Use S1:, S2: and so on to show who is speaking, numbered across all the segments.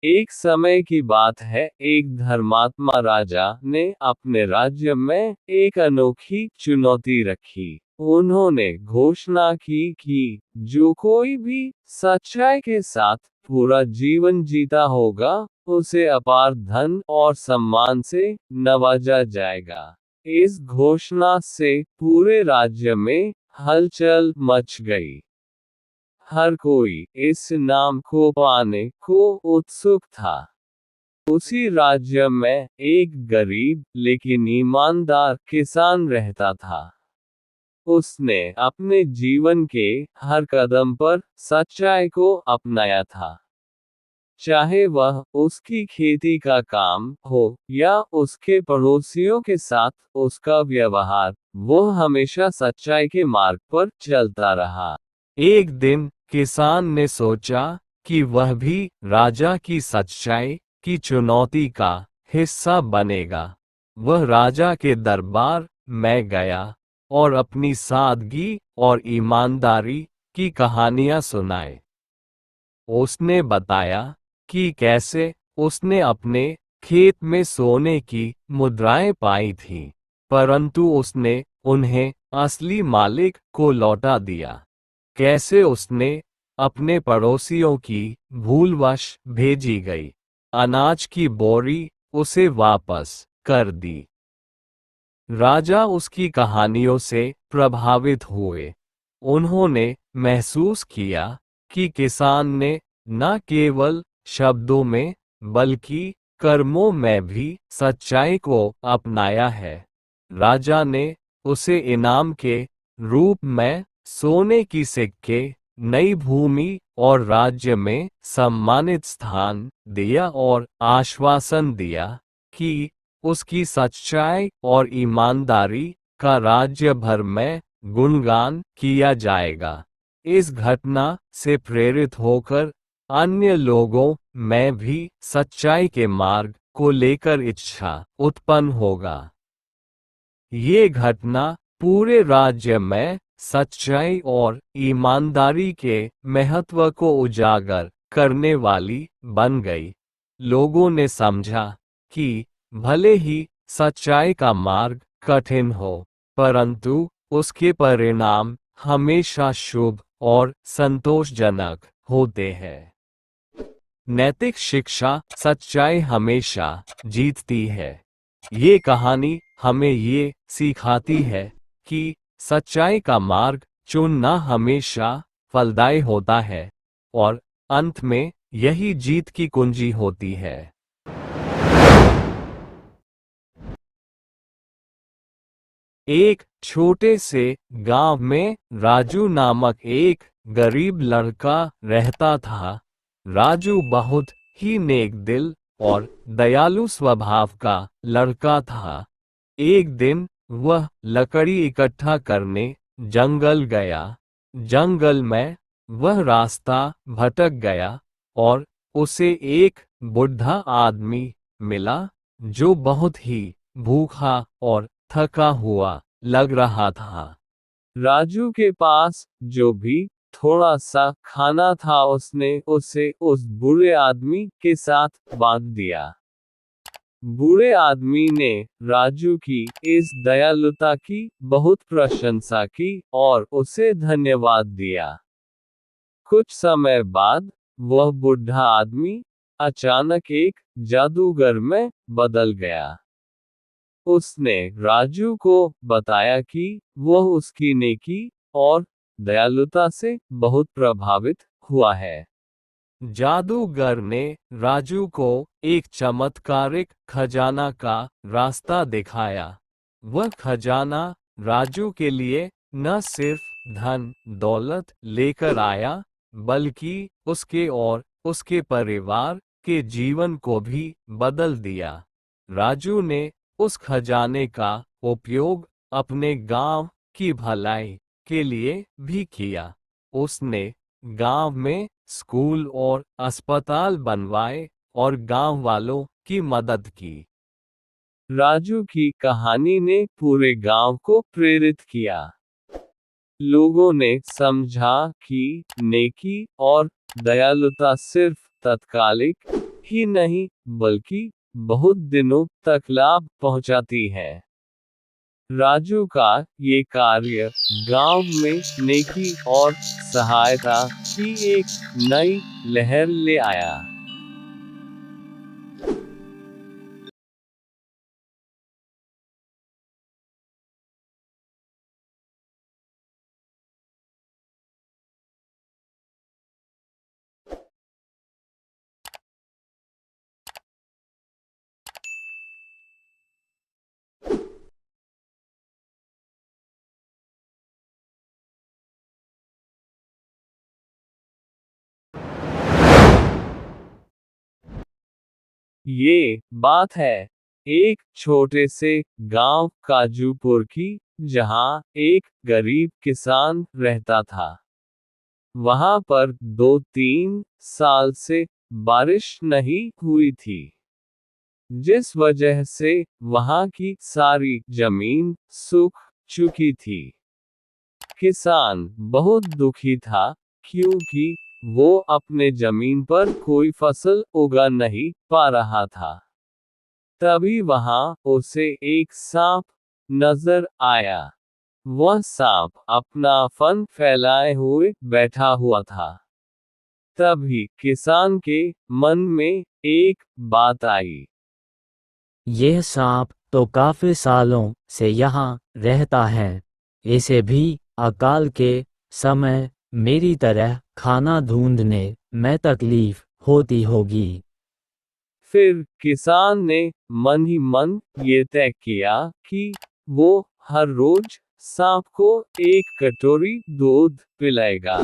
S1: एक समय की बात है, एक धर्मात्मा राजा ने अपने राज्य में एक अनोखी चुनौती रखी। उन्होंने घोषणा की कि जो कोई भी सच्चाई के साथ पूरा जीवन जीता होगा, उसे अपार धन और सम्मान से नवाजा जाएगा। इस घोषणा से पूरे राज्य में हलचल मच गई। हर कोई इस नाम को पाने को उत्सुक था। उसी राज्य में एक गरीब लेकिन ईमानदार किसान रहता था। उसने अपने जीवन के हर कदम पर सच्चाई को अपनाया था। चाहे वह उसकी खेती का काम हो या उसके पड़ोसियों के साथ उसका व्यवहार, वो हमेशा सच्चाई के मार्ग पर चलता रहा। एक दिन किसान ने सोचा कि वह भी राजा की सच्चाई की चुनौती का हिस्सा बनेगा। वह राजा के दरबार में गया और अपनी सादगी और ईमानदारी की कहानियां सुनाई। उसने बताया कि कैसे उसने अपने खेत में सोने की मुद्राएं पाई थीं, परंतु उसने उन्हें असली मालिक को लौटा दिया। कैसे उसने अपने पड़ोसियों की भूलवश भेजी गई अनाज की बोरी उसे वापस कर दी। राजा उसकी कहानियों से प्रभावित हुए। उन्होंने महसूस किया कि किसान ने न केवल शब्दों में बल्कि कर्मों में भी सच्चाई को अपनाया है। राजा ने उसे इनाम के रूप में सोने की सिक्के, नई भूमि और राज्य में सम्मानित स्थान दिया और आश्वासन दिया कि उसकी सच्चाई और ईमानदारी का राज्य भर में गुणगान किया जाएगा। इस घटना से प्रेरित होकर अन्य लोगों में भी सच्चाई के मार्ग को लेकर इच्छा उत्पन्न होगा। ये घटना पूरे राज्य में सच्चाई और ईमानदारी के महत्व को उजागर करने वाली बन गई। लोगों ने समझा कि भले ही सच्चाई का मार्ग कठिन हो, परंतु उसके परिणाम हमेशा शुभ और संतोषजनक होते हैं। नैतिक शिक्षा, सच्चाई हमेशा जीतती है। ये कहानी हमें ये सिखाती है कि सच्चाई का मार्ग चुनना हमेशा फलदायी होता है और अंत में यही जीत की कुंजी होती है। एक छोटे से गांव में राजू नामक एक गरीब लड़का रहता था। राजू बहुत ही नेक दिल और दयालु स्वभाव का लड़का था। एक दिन वह लकड़ी इकट्ठा करने जंगल गया। जंगल में वह रास्ता भटक गया और उसे एक बुढ़ा आदमी मिला जो बहुत ही भूखा और थका हुआ लग रहा था। राजू के पास जो भी थोड़ा सा खाना था, उसने उसे उस बूढ़े आदमी के साथ बांट दिया। बूढ़े आदमी ने राजू की इस दयालुता की बहुत प्रशंसा की और उसे धन्यवाद दिया। कुछ समय बाद वह बूढ़ा आदमी अचानक एक जादूगर में बदल गया। उसने राजू को बताया कि वह उसकी नेकी और दयालुता से बहुत प्रभावित हुआ है। जादूगर ने राजू को एक चमत्कारिक खजाना का रास्ता दिखाया। वह खजाना राजू के लिए न सिर्फ धन दौलत लेकर आया, बल्कि उसके और उसके परिवार के जीवन को भी बदल दिया। राजू ने उस खजाने का उपयोग अपने गांव की भलाई के लिए भी किया। उसने गांव में स्कूल और अस्पताल बनवाए और गांव वालों की मदद की। राजू की कहानी ने पूरे गांव को प्रेरित किया। लोगों ने समझा कि नेकी और दयालुता सिर्फ तात्कालिक ही नहीं, बल्कि बहुत दिनों तक लाभ पहुंचाती है। राजू का ये कार्य गांव में नेकी और सहायता की एक नई लहर ले आया। ये बात है एक छोटे से गांव काजूपुर की, जहां एक गरीब किसान रहता था। वहां पर 2-3 साल से बारिश नहीं हुई थी, जिस वजह से वहां की सारी जमीन सूख चुकी थी। किसान बहुत दुखी था, क्योंकि वो अपने जमीन पर कोई फसल उगा नहीं पा रहा था। तभी वहां उसे एक सांप नजर आया। वह सांप अपना फन फैलाए हुए बैठा हुआ था। तभी किसान के मन में एक बात आई।
S2: यह सांप तो काफी सालों से यहाँ रहता है। इसे भी अकाल के समय मेरी तरह खाना ढूंढने में तकलीफ होती होगी।
S1: फिर किसान ने मन ही मन ये तय किया कि वो हर रोज सांप को एक कटोरी दूध पिलाएगा।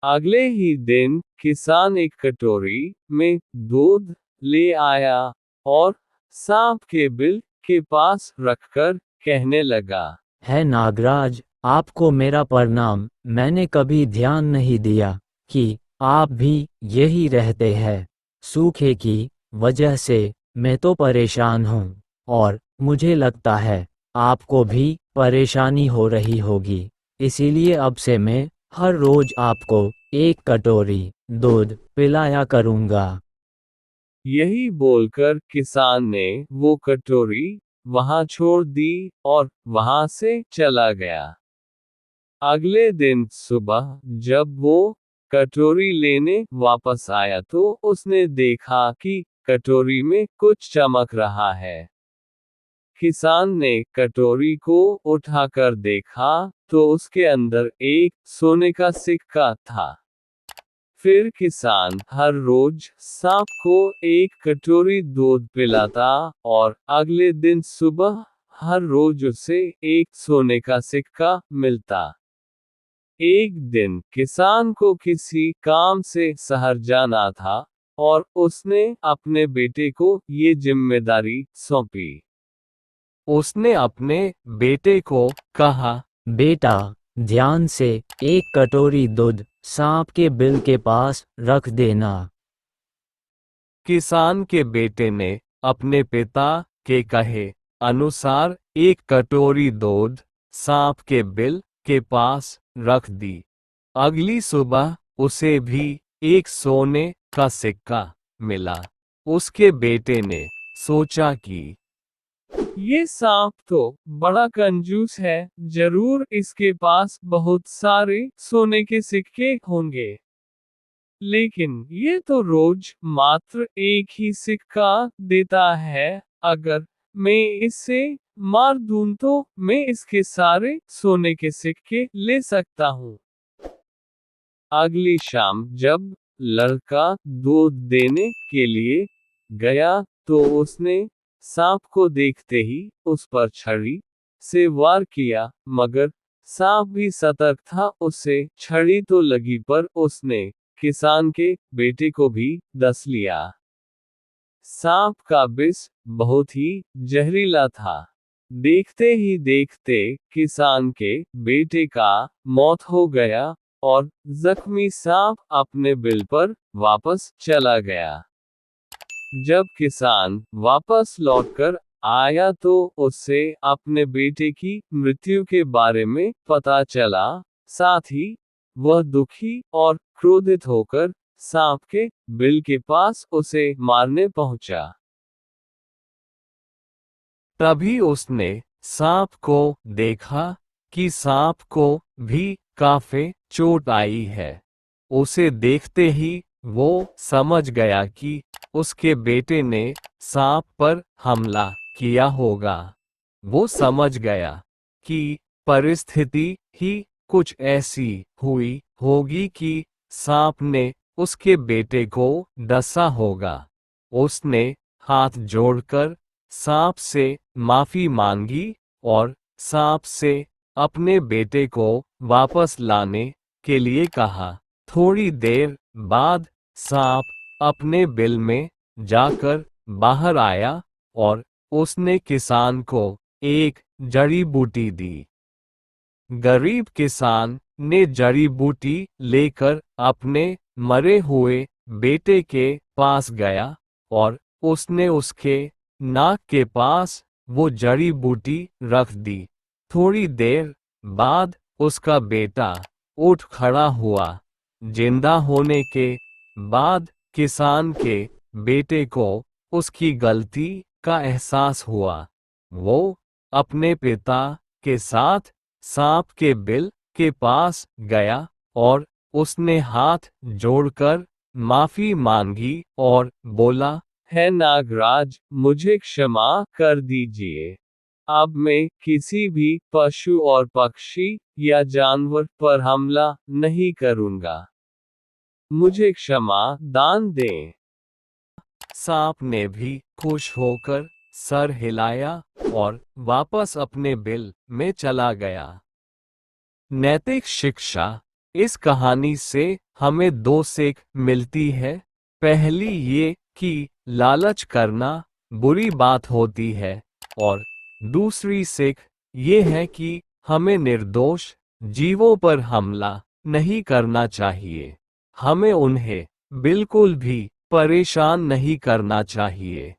S1: अगले ही दिन किसान एक कटोरी में दूध ले आया और सांप के बिल के पास रखकर कहने लगा,
S2: है नागराज, आपको मेरा प्रणाम। मैंने कभी ध्यान नहीं दिया कि आप भी यही रहते हैं। सूखे की वजह से मैं तो परेशान हूँ, और मुझे लगता है आपको भी परेशानी हो रही होगी। इसीलिए अब से मैं हर रोज आपको एक कटोरी दूध पिलाया करूँगा।
S1: यही बोलकर किसान ने वो कटोरी वहां छोड़ दी और वहां से चला गया। अगले दिन सुबह जब वो कटोरी लेने वापस आया तो उसने देखा कि कटोरी में कुछ चमक रहा है। किसान ने कटोरी को उठाकर देखा तो उसके अंदर एक सोने का सिक्का था। फिर किसान हर रोज सांप को एक कटोरी दूध पिलाता और अगले दिन सुबह हर रोज उसे एक सोने का सिक्का मिलता। एक दिन किसान को किसी काम से शहर जाना था और उसने अपने बेटे को ये जिम्मेदारी सौंपी। उसने अपने बेटे को कहा,
S2: बेटा, ध्यान से एक कटोरी दूध सांप के बिल के पास रख देना।
S1: किसान के बेटे ने अपने पिता के कहे अनुसार एक कटोरी दूध सांप के बिल के पास रख दी। अगली सुबह उसे भी एक सोने का सिक्का मिला। उसके बेटे ने सोचा कि ये सांप तो बड़ा कंजूस है, जरूर इसके पास बहुत सारे सोने के सिक्के होंगे। लेकिन ये तो रोज मात्र एक ही सिक्का देता है। अगर मैं इसे मार दूं तो मैं इसके सारे सोने के सिक्के ले सकता हूँ। अगली शाम जब लड़का दूध देने के लिए गया तो उसने सांप को देखते ही उस पर छड़ी से वार किया, मगर सांप भी सतर्क था। उसे छड़ी तो लगी पर उसने किसान के बेटे को भी डस लिया। सांप का विष बहुत ही जहरीला था। देखते ही देखते किसान के बेटे का मौत हो गया और जख्मी सांप अपने बिल पर वापस चला गया। जब किसान वापस लौटकर आया तो उसे अपने बेटे की मृत्यु के बारे में पता चला। साथ ही वह दुखी और क्रोधित होकर सांप के बिल के पास उसे मारने पहुंचा। तभी उसने सांप को देखा कि सांप को भी काफी चोट आई है। उसे देखते ही वो समझ गया कि उसके बेटे ने सांप पर हमला किया होगा। वो समझ गया कि परिस्थिति ही कुछ ऐसी हुई होगी कि सांप ने उसके बेटे को डसा होगा। उसने हाथ जोड़कर सांप से माफी मांगी और सांप से अपने बेटे को वापस लाने के लिए कहा। थोड़ी देर बाद सांप अपने बिल में जाकर बाहर आया और उसने किसान को एक जड़ी बूटी दी। गरीब किसान ने जड़ी बूटी लेकर अपने मरे हुए बेटे के पास गया और उसने उसके नाक के पास वो जड़ी बूटी रख दी। थोड़ी देर बाद उसका बेटा उठ खड़ा हुआ। जिंदा होने के बाद किसान के बेटे को उसकी गलती का एहसास हुआ। वो अपने पिता के साथ सांप के बिल के पास गया और उसने हाथ जोड़कर माफी मांगी और बोला, है नागराज, मुझे क्षमा कर दीजिए। अब मैं किसी भी पशु और पक्षी या जानवर पर हमला नहीं करूंगा। मुझे क्षमा दान दें। सांप ने भी खुश होकर सर हिलाया और वापस अपने बिल में चला गया। नैतिक शिक्षा। इस कहानी से हमें दो सीख मिलती है। पहली ये कि लालच करना बुरी बात होती है और दूसरी सीख ये है कि हमें निर्दोष जीवों पर हमला नहीं करना चाहिए। हमें उन्हें बिल्कुल भी परेशान नहीं करना चाहिए।